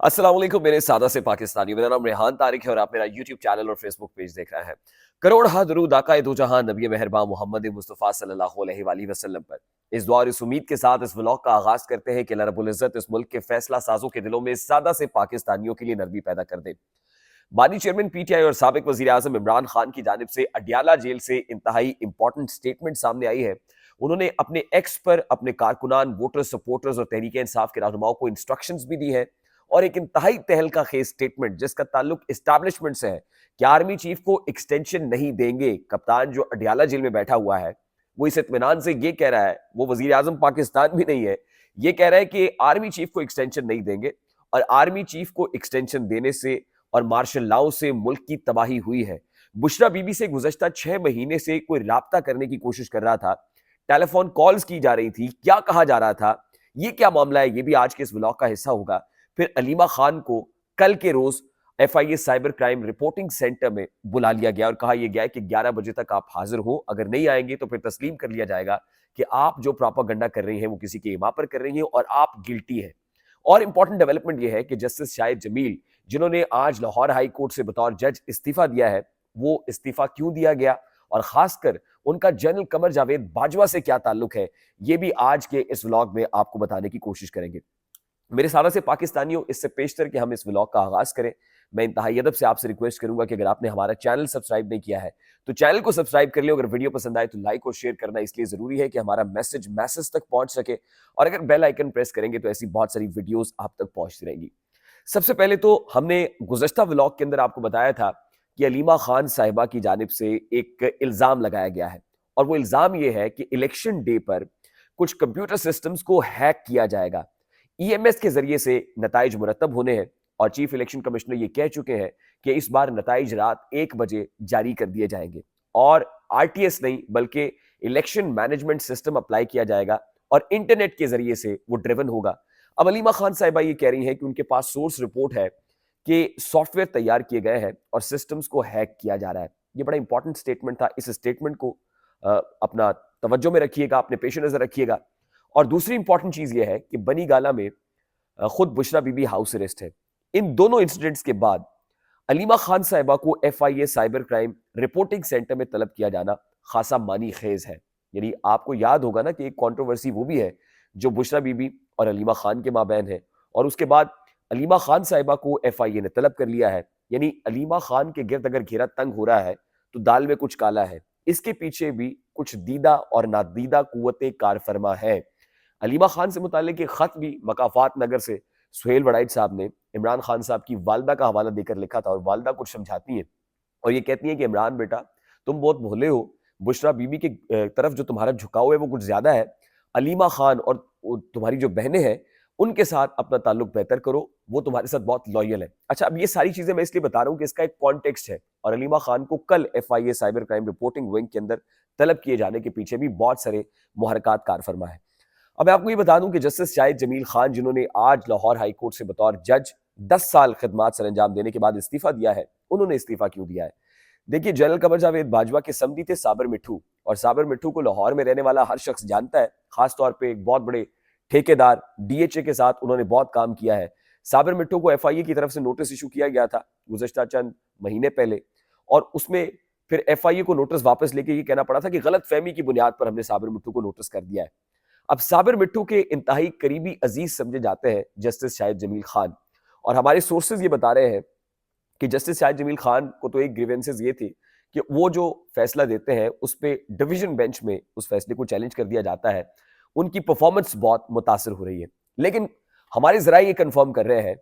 अस्सलाम वालेकुम मेरे सादा से पाकिस्तानी। मेरा नाम रेहान तारिक है और आप मेरा यूट्यूब चैनल और फेसबुक पेज देख रहे हैं। करोड़ हा दरूद आका दो जहां नबी मेहरबान मोहम्मद मुस्तफ़ा सल्लल्लाहु अलैहि वसल्लम पर। इस दुआ और इस उम्मीद के साथ इस व्लॉग का आगाज करते हैं कि अल्लाह रब्बुल इज्जत इस मुल्क के फैसला साजों के दिलों में सादा से पाकिस्तानियों के लिए नरमी पैदा कर दे। बानी चेयरमैन पीटीआई और साबिक वजीर आजम इमरान खान की जानिब से अडियाला जेल से इंतहाई इंपॉर्टेंट स्टेटमेंट सामने आई है। उन्होंने अपने एक्स पर अपने कारकुनान, वोटर्स, सपोर्टर्स और तहरीक इंसाफ के रहनुमाओं को इंस्ट्रक्शंस भी दी है और एक इंतहाई तहलका खेज स्टेटमेंट जिसका ताल्लुक एस्टैब्लिशमेंट से है कि आर्मी चीफ को एक्सटेंशन नहीं देंगे। कप्तान जो अडियाला जेल में बैठा हुआ है वो इस इत्मीनान से ये कह रहा है, वो वजीर आजम पाकिस्तान भी नहीं है, ये कह रहा है कि आर्मी चीफ को एक्सटेंशन नहीं देंगे और आर्मी चीफ को एक्सटेंशन देने से और मार्शल लॉ से मुल्क की तबाही हुई है। बुशरा बीबी से गुज़श्ता 6 महीने से कोई राब्ता करने की कोशिश कर रहा था, टेलीफोन कॉल्स की जा रही थी, क्या कहा जा रहा था, ये क्या मामला है, ये भी आज के इस व्लॉग का हिस्सा होगा। फिर अलीमा खान को कल के रोज FIA cyber crime reporting centre में बुला लिया गया और कहा यह गया कि 11 बजे तक आप हाजिर हो, अगर नहीं आएंगे तो फिर तस्लीम कर लिया जाएगा कि आप जो प्रोपेगेंडा कर रही हैं वो किसी के इमा पर कर रही हैं और आप गिल्टी हैं। और इंपॉर्टेंट डेवलपमेंट यह है कि जस्टिस शाहिद जमील, जिन्होंने आज लाहौर हाई कोर्ट से बतौर जज इस्तीफा दिया है, वो इस्तीफा क्यों दिया गया और खासकर उनका जनरल कमर जावेद बाजवा से क्या ताल्लुक है, ये भी आज के इस व्लॉग में आपको बताने की कोशिश करेंगे। मेरे सारा से पाकिस्तानियों, इससे पेशतर कि हम इस व्लॉग का आगाज करें, मैं इंतहाई अदब से आपसे रिक्वेस्ट करूंगा कि अगर आपने हमारा चैनल सब्सक्राइब नहीं किया है तो चैनल को सब्सक्राइब कर लियो। अगर वीडियो पसंद आए तो लाइक और शेयर करना इसलिए जरूरी है कि हमारा मैसेज मैसेज तक पहुंच सके और अगर बेल आइकन प्रेस करेंगे तो ऐसी बहुत सारी वीडियोस आप तक पहुंचती रहेंगी। सबसे पहले तो हमने गुज़श्ता व्लॉग के अंदर आपको बताया था कि अलीमा खान साहिबा की जानिब से एक इल्ज़ाम लगाया गया है और वो इल्ज़ाम ये है कि इलेक्शन डे पर कुछ कंप्यूटर सिस्टम्स को हैक किया जाएगा। ईएमएस के जरिए से नताइज मुरतब होने हैं और चीफ इलेक्शन कमिश्नर ये कह चुके हैं कि इस बार नताइज रात 1 बजे जारी कर दिए जाएंगे और आरटीएस नहीं बल्कि इलेक्शन मैनेजमेंट सिस्टम अप्लाई किया जाएगा और इंटरनेट के जरिए से वो ड्रिवन होगा। अब अलीमा खान साहिबा ये कह रही हैं कि उनके पास सोर्स रिपोर्ट है कि सॉफ्टवेयर तैयार किए गए हैं और सिस्टम्स को हैक किया जा रहा है। ये बड़ा इंपॉर्टेंट स्टेटमेंट था, इस स्टेटमेंट को अपना तवज्जो में रखिएगा, अपने पेश नजर रखिएगा। और दूसरी इंपॉर्टेंट चीज यह है कि बनी गाला में खुद बुशरा बीबी हाउस अरेस्ट है। इन दोनों इंसिडेंट्स के बाद अलीमा खान साहिबा को FIA cyber crime reporting centre में तलब किया जाना खासा मानी खेज है। यानी आपको याद होगा ना कि एक कंट्रोवर्सी वो भी है जो बुशरा बीबी और अलीमा खान के माबैन है और उसके बाद अलीमा खान साहिबा को एफआईए ने तलब कर लिया है। यानी अलीमा खान के गिर्द अगर घेरा तंग हो रहा है तो दाल में कुछ काला है, इसके पीछे भी कुछ दीदा और नादीदा कुव्वतें कारफरमा है। अलीमा खान से मुतालिक एक खत भी मकाफात नगर से सुहेल वड़ाइट साहब ने इमरान खान साहब की वालदा का हवाला देकर लिखा था और वालदा कुछ समझाती हैं और ये कहती हैं कि इमरान बेटा, तुम बहुत भोले हो, बुशरा बीबी के तरफ जो तुम्हारा झुकाव है वो कुछ ज्यादा है। अलीमा खान और तुम्हारी जो बहनें हैं उनके साथ अपना ताल्लुक बेहतर करो, वो तुम्हारे साथ बहुत लॉयल है। अच्छा, अब ये सारी चीजें मैं इसलिए बता रहा हूँ कि इसका एक कॉन्टेक्स्ट है और अलीमा खान को कल FIA cyber crime reporting wing के अंदर तलब किए जाने के पीछे भी बहुत सारे मुहरकात कार फरमा है। अब मैं आपको ये बता दूं कि जस्टिस शाहिद जमील खान, जिन्होंने आज लाहौर हाई कोर्ट से बतौर जज 10 साल खिदमात सर अंजाम देने के बाद इस्तीफा दिया है, उन्होंने इस्तीफा क्यों दिया है? देखिए, जनरल कमर जावेद बाजवा के समधी थे साबर मिट्ठू और साबर मिट्ठू को लाहौर में रहने वाला हर शख्स जानता है, खासतौर पर एक बहुत बड़े ठेकेदार डीएचए के साथ उन्होंने बहुत काम किया है। साबर मिट्ठू को एफआईए की तरफ से नोटिस इशू किया गया था गुज़श्ता चंद महीने पहले और उसमें फिर एफआईए को नोटिस वापस लेके ये कहना पड़ा था कि गलत फहमी की बुनियाद पर हमने साबर मिट्ठू को नोटिस कर दिया है। अब साबिर मिट्टू के इंतहाई करीबी अजीज समझे जाते हैं जस्टिस शाहिद जमील खान और हमारे सोर्सेज ये बता रहे हैं कि जस्टिस शाहिद जमील खान को तो एक ग्रीवेंसेस ये थी कि वो जो फैसला देते हैं उस पर डिवीजन बेंच में उस फैसले को चैलेंज कर दिया जाता है, उनकी परफॉर्मेंस बहुत मुतासर हो रही है। लेकिन हमारे जरा ये कंफर्म कर रहे हैं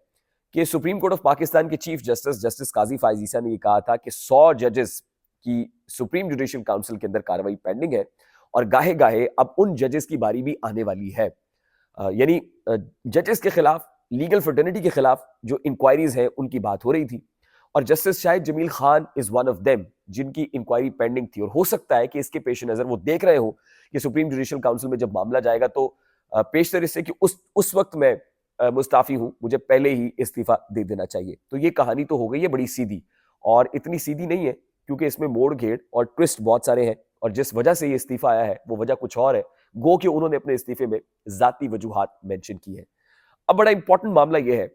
कि सुप्रीम कोर्ट ऑफ पाकिस्तान के चीफ जस्टिस जस्टिस काजी फायज ईसा ने ये कहा था कि 100 जजेस की सुप्रीम जुडिशियल काउंसिल के अंदर कार्रवाई पेंडिंग है और गाहे गाहे अब उन जजेस की बारी भी आने वाली है। यानी जजेस के खिलाफ, लीगल फ्रेटर्निटी के खिलाफ जो इंक्वायरीज है उनकी बात हो रही थी और justice Shahid Jamil Khan is one of them जिनकी इंक्वायरी पेंडिंग थी और हो सकता है कि इसके पेश नजर वो देख रहे हो कि सुप्रीम जुडिशियल काउंसिल में जब मामला जाएगा तो पेशतर इससे कि उस वक्त मैं मुस्ताफी हूं, मुझे पहले ही इस्तीफा दे देना चाहिए। तो ये कहानी तो हो गई है बड़ी सीधी और इतनी सीधी नहीं है क्योंकि इसमें मोड़ घेड़ और ट्विस्ट बहुत सारे हैं और जिस वजह से ये इस्तीफा आया है वो वजह कुछ और है, गो कि उन्होंने अपने इस्तीफे में जाती वजूहात मेंशन की है। अब बड़ा इंपॉर्टेंट मामला यह है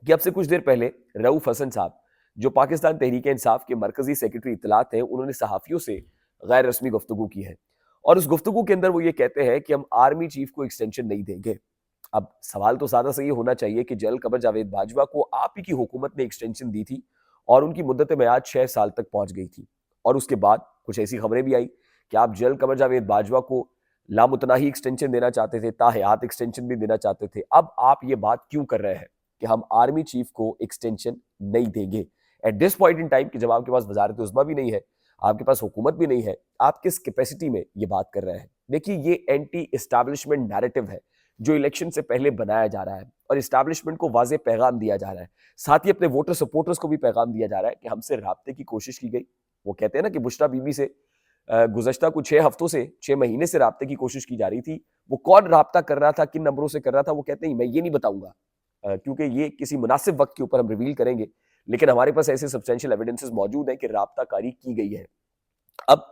कि अब से कुछ देर पहले रऊफ हसन साहब, जो पाकिस्तान तहरीक-ए-इंसाफ के मरकजी सेक्रेटरी इत्तलात हैं, उन्होंने सहाफ़ियों से गैर रस्मी गुफ्तगू की है और उस गुफ्तगू के अंदर वो ये कहते हैं कि हम आर्मी चीफ को एक्सटेंशन नहीं देंगे। अब सवाल तो सादा सा ये होना चाहिए कि जनरल कमर जावेद बाजवा को आप ही की हुकूमत ने एक्सटेंशन दी थी और उनकी मुद्दत मियाद 6 साल तक पहुंच गई थी और उसके बाद कुछ ऐसी खबरें भी आई कि आप जनरल कमर जावेद बाजवा को लामुतनाही एक्सटेंशन देना चाहते थे, ताहयात एक्सटेंशन भी देना चाहते थे। अब आप ये बात क्यों कर रहे हैं कि हम आर्मी चीफ को एक्सटेंशन नहीं देंगे at this point in time, कि जब आपके पास वजारत उज़्मा भी नहीं है, आपके पास हुकूमत भी नहीं है, आप किस कैपेसिटी में ये बात कर रहे हैं? देखिए, ये एंटी एस्टैब्लिशमेंट नैरेटिव है जो इलेक्शन से पहले बनाया जा रहा है और इस्टेब्लिशमेंट को वाज़ेह पैगाम दिया जा रहा है। साथ ही अपने वोटर सपोर्टर्स को भी पैगाम दिया जा रहा है कि हमसे राब्ते की कोशिश की गई। वो कहते हैं ना कि बुशरा बीबी से गुज़श्ता कुछ 6 हफ्तों से, 6 महीने से राब्ते की कोशिश की जा रही थी। वो कौन राब्ता कर रहा था, किन नंबरों से कर रहा था, वो कहते हैं मैं ये नहीं बताऊँगा क्योंकि ये किसी मुनासिब वक़्त के ऊपर हम रिवील करेंगे। लेकिन हमारे पास ऐसे सब्सटेंशियल एविडेंसेस मौजूद हैं कि राब्ताकारी की गई है। अब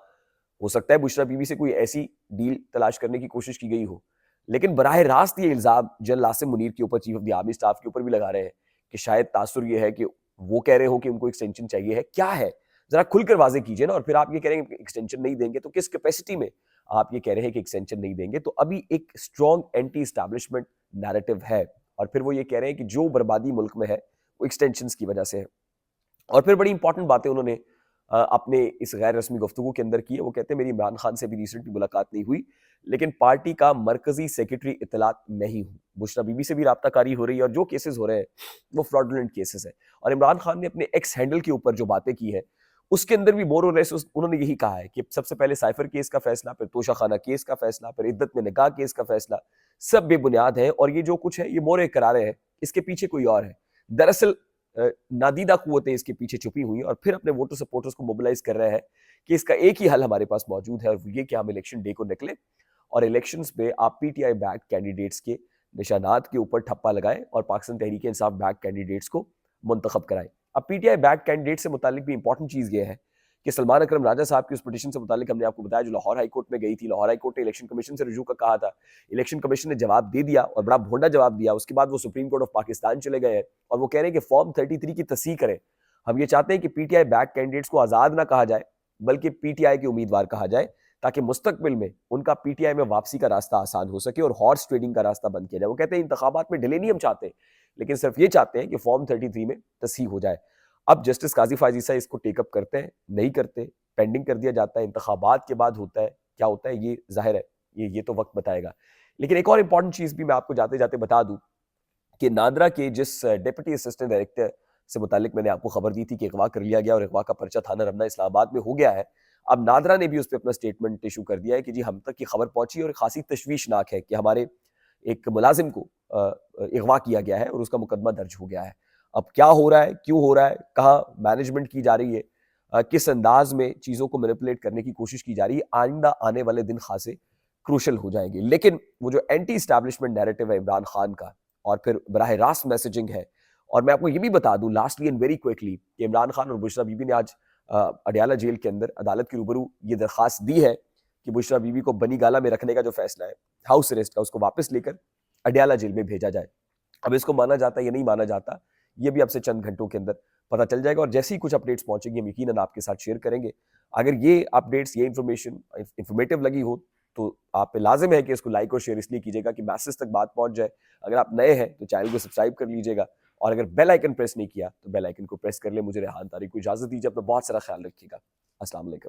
हो सकता है बुशरा बीबी से कोई ऐसी डील तलाश करने की कोशिश की गई हो, लेकिन बराह रास्त ये इल्ज़ाम जनरल आसिम मुनीर के ऊपर, chief of the army staff के ऊपर भी लगा रहे हैं कि शायद तासुर ये है कि वो कह रहे हो कि उनको एक्सटेंशन चाहिए है। क्या है? ज़रा खुलकर वाज़ेह कीजिए ना। और फिर आप ये कह रहे हैं कि एक्सटेंशन नहीं देंगे, तो किस कैपेसिटी में आप ये कह रहे हैं कि एक्सटेंशन नहीं देंगे? तो अभी एक स्ट्रॉन्ग एंटी एस्टैब्लिशमेंट नैरेटिव है और फिर वो ये कह रहे हैं कि जो बर्बादी मुल्क में है, वो एक्सटेंशंस की वजह से है। और फिर बड़ी इंपॉर्टेंट बातें उन्होंने अपने इस गैर रस्मी गुफ्तगू के अंदर की है। वो कहते हैं मेरी इमरान खान से भी रिसेंटली मुलाकात नहीं हुई, लेकिन पार्टी का मरकजी सेक्रेटरी इत्तलात मैं ही हूँ। बुशरा बीबी से भी राब्ताकारी हो रही है और जो केसेस हो रहे हैं वो फ्रॉडुलेंट केसेस हैं। और इमरान खान ने अपने एक्स हैंडल के ऊपर जो बातें की है, उसके अंदर भी मोर और लेस उन्होंने यही कहा है कि सबसे पहले साइफर केस का फैसला, फिर तोशाखाना केस का फैसला, फिर इद्दत में निकाह केस का फैसला, सब बेबुनियाद है और ये जो कुछ है ये मोरे करारे हैं, इसके पीछे कोई और है। दरअसल नादीदा कुव्वतें इसके पीछे छुपी हुई हैं और फिर अपने वोटर सपोर्टर्स को मोबिलाइज कर रहे हैं कि इसका एक ही हल हमारे पास मौजूद है और वो ये कि हम इलेक्शन डे को निकले और इलेक्शंस पे आप पीटीआई बैक कैंडिडेट्स के निशानात के ऊपर ठप्पा लगाएं और पाकिस्तान तहरीक इंसाफ बैक कैंडिडेट्स को मुंतखब कराएं। अब पीटीआई बैक कैंडिडेट से मुतालिक भी इंपॉर्टेंट चीज़ ये है कि सलमान अकरम राजा साहब की उस पिटीशन से मुतालिक हमने आपको बताया जो लाहौर हाई कोर्ट में गई थी। लाहौर हाई कोर्ट ने इलेक्शन कमीशन से रुजू का कहा था, इलेक्शन कमीशन ने जवाब दे दिया और बड़ा भोंडा जवाब दिया। उसके बाद वो सुप्रीम कोर्ट ऑफ पाकिस्तान चले गए हैं और वो कह रहे हैं कि फॉर्म 33 की तस्हीह करें। हम ये चाहते हैं कि पीटीआई बैक कैंडिडेट्स को आज़ाद ना कहा जाए बल्कि पीटीआई के उम्मीदवार कहा जाए, ताकि मुस्तकबिल में उनका पीटीआई में वापसी का रास्ता आसान हो सके और हॉर्स ट्रेडिंग का रास्ता बंद किया जाए। वो कहते हैं इंतखाबात में डिले नहीं हम चाहते, लेकिन सिर्फ ये चाहते हैं कि फॉर्म 33 में तस्हीह हो जाए। अब जस्टिस काजी फायजी साहब इसको टेकअप करते हैं, नहीं करते, पेंडिंग कर दिया जाता है, इंतखाबात के बाद होता है, क्या होता है ये ज़ाहिर है, ये तो वक्त बताएगा। लेकिन एक और इंपॉर्टेंट चीज़ भी मैं आपको जाते जाते बता दूं कि नादरा के जिस डिप्टी असिस्टेंट डायरेक्टर से मुतालिक मैंने आपको खबर दी थी कि अगवा कर लिया गया और अगवा का पर्चा थाना रमना इस्लामाबाद में हो गया है, अब नादरा ने भी उस पर अपना स्टेटमेंट इशू कर दिया है कि जी हम तक ये खबर पहुंची और खासी तशवीशनाक है कि हमारे एक मुलाजिम को अगवा किया गया है और उसका मुकदमा दर्ज हो गया है। अब क्या हो रहा है, क्यों हो रहा है, कहाँ मैनेजमेंट की जा रही है, किस अंदाज में चीज़ों को मैनिपुलेट करने की कोशिश की जा रही है, आइंदा आने वाले दिन खासे क्रूशल हो जाएंगे। लेकिन वो जो एंटी इस्टेब्लिशमेंट नैरेटिव है इमरान खान का और फिर बराह रास्त मैसेजिंग है। और मैं आपको ये भी बता दूं लास्टली एंड वेरी क्विकली कि इमरान खान और बुशरा बीबी ने आज अडयाला जेल के अंदर अदालत के रूबरू ये दरख्वास्त दी है कि बुशरा बीबी को बनी गाला में रखने का जो फैसला है हाउस अरेस्ट का, उसको वापस लेकर अडयाला जेल में भेजा जाए। अब इसको माना जाता है या नहीं माना जाता, ये भी अब से चंद घंटों के अंदर पता चल जाएगा और जैसे ही कुछ अपडेट्स पहुंचेंगी हम यकीनन आपके साथ शेयर करेंगे। अगर ये अपडेट्स, ये इन्फॉर्मेशन इंफॉर्मेटिव लगी हो तो आप पे लाजिम है कि इसको लाइक और शेयर इसलिए कीजिएगा कि मैसेज तक बात पहुंच जाए। अगर आप नए हैं तो चैनल को सब्सक्राइब कर लीजिएगा और अगर बेल आइकन प्रेस नहीं किया तो बेल आइकन को प्रेस कर ले। मुझे रेहान तारिक को इजाजत दीजिए, अपना बहुत सारा ख्याल रखिएगा। अस्सलाम वालेकुम।